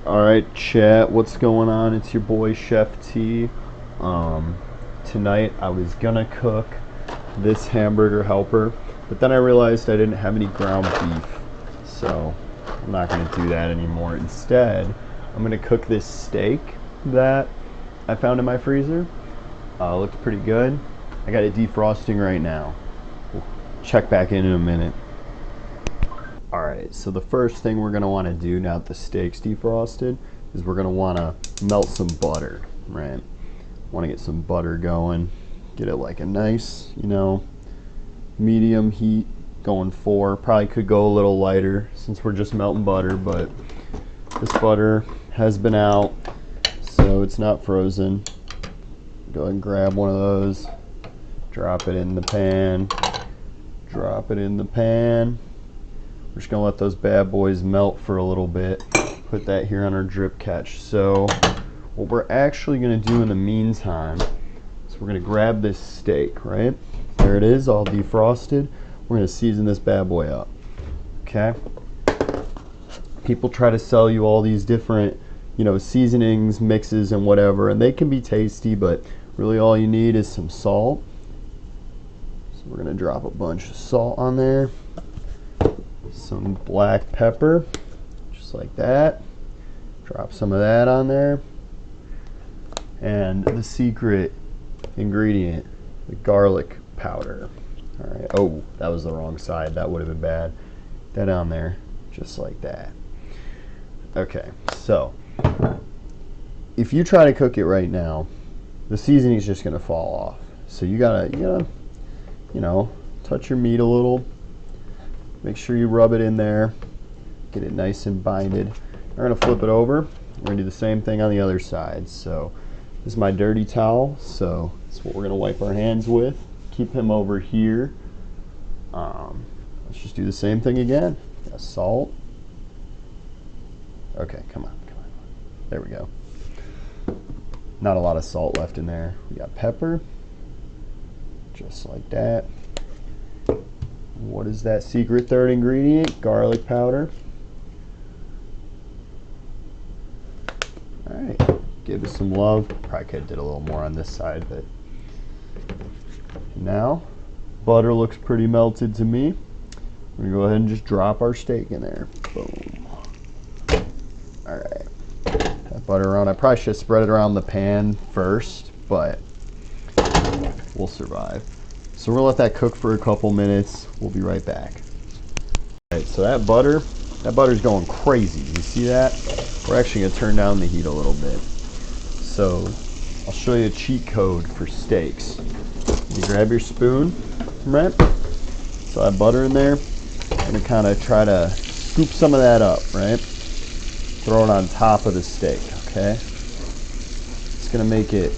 Alright, chat, what's going on? It's your boy Chef T. Tonight I was gonna cook this hamburger helper, but then I realized I didn't have any ground beef, so I'm not gonna do that anymore. Instead, I'm gonna cook this steak that I found in my freezer. Looks pretty good. I got it defrosting right now. We'll check back in a minute. Alright, so the first thing we're going to want to do now that the steak's defrosted is we're going to want to melt some butter, right? Want to get some butter going, get it like a nice, medium heat, going 4. Probably could go a little lighter since we're just melting butter, but this butter has been out, so it's not frozen. Go ahead and grab one of those, drop it in the pan, drop it in the pan. We're just gonna let those bad boys melt for a little bit. Put that here on our drip catch. So what we're actually gonna do in the meantime is we're gonna grab this steak, right? There it is, all defrosted. We're gonna season this bad boy up, okay? People try to sell you all these different, seasonings, mixes, and whatever, and they can be tasty, but really all you need is some salt. So we're gonna drop a bunch of salt on there. Some black pepper, just like that. Drop some of that on there. And the secret ingredient, the garlic powder. All right. Oh, that was the wrong side. That would have been bad. That on there, just like that. Okay, so if you try to cook it right now, the seasoning is just gonna fall off. So you gotta, touch your meat a little. Make sure you rub it in there, get it nice and binded. We're gonna flip it over. We're gonna do the same thing on the other side. So this is my dirty towel, so that's what we're gonna wipe our hands with. Keep him over here. Let's just do the same thing again. Got salt. Okay, come on. There we go. Not a lot of salt left in there. We got pepper, just like that. What is that secret third ingredient? Garlic powder. Alright, give it some love. Probably could have did a little more on this side, but now butter looks pretty melted to me. We're gonna go ahead and just drop our steak in there. Boom. Alright. That butter around. I probably should have spread it around the pan first, but we'll survive. So we're gonna let that cook for a couple minutes. We'll be right back. All right, so that butter's going crazy. You see that? We're actually gonna turn down the heat a little bit. So I'll show you a cheat code for steaks. You grab your spoon, right? So that butter in there. I'm gonna kind of try to scoop some of that up, right? Throw it on top of the steak, okay? It's gonna make it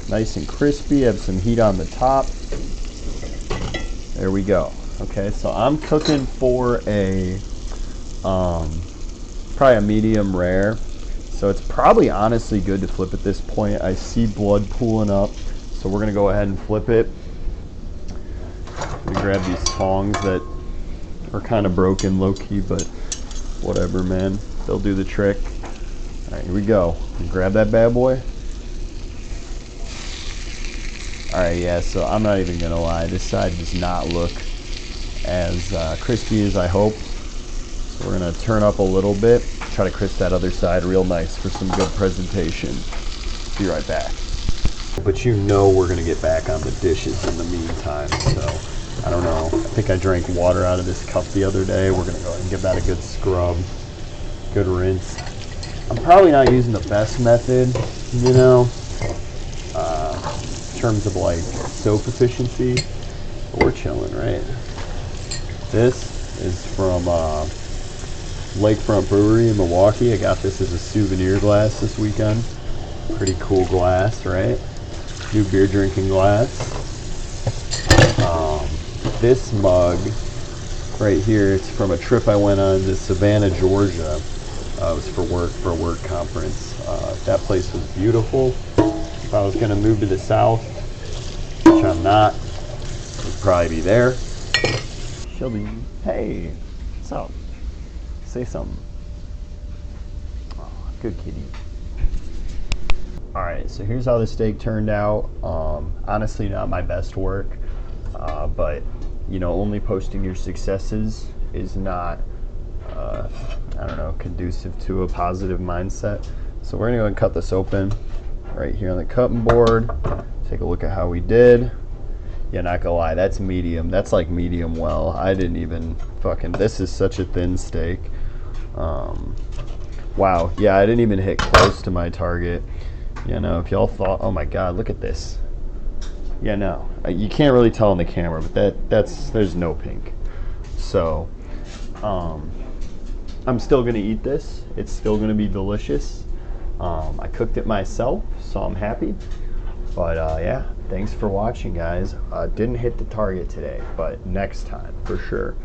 nice and crispy. Have some heat on the top. There we go. Okay, so I'm cooking for a probably a medium rare. So it's probably honestly good to flip at this point. I see blood pooling up, so we're gonna go ahead and flip it. We grab these tongs that are kind of broken low-key, but whatever, man. They'll do the trick. All right, here we go. Grab that bad boy. Alright, yeah, so I'm not even gonna lie, this side does not look as crispy as I hope. So we're gonna turn up a little bit, try to crisp that other side real nice for some good presentation. Be right back. But we're gonna get back on the dishes in the meantime, so I don't know. I think I drank water out of this cup the other day. We're gonna go ahead and give that a good scrub, good rinse. I'm probably not using the best method, in terms of like soap efficiency, but we're chilling, right? This is from Lakefront Brewery in Milwaukee. I got this as a souvenir glass this weekend. Pretty cool glass, right? New beer drinking glass. This mug right here, it's from a trip I went on to Savannah, Georgia. It was for a work conference. That place was beautiful. If I was gonna move to the south, which I'm not, would probably be there. Shelby, hey, what's up? Say something. Oh, Good kitty. Alright, so here's how the steak turned out. Honestly, not my best work, but you know, only posting your successes is not, I don't know, conducive to a positive mindset. So we're gonna go and cut this open right here on the cutting board. Take a look at how we did. Yeah, not gonna lie, that's medium. That's like medium well. I didn't even this is such a thin steak. Wow, yeah, I didn't even hit close to my target. You know, if y'all thought, oh my God, look at this. Yeah, no, you can't really tell on the camera, but there's no pink. So, I'm still gonna eat this. It's still gonna be delicious. I cooked it myself, so I'm happy. But yeah, thanks for watching, guys. Didn't hit the target today, but next time for sure.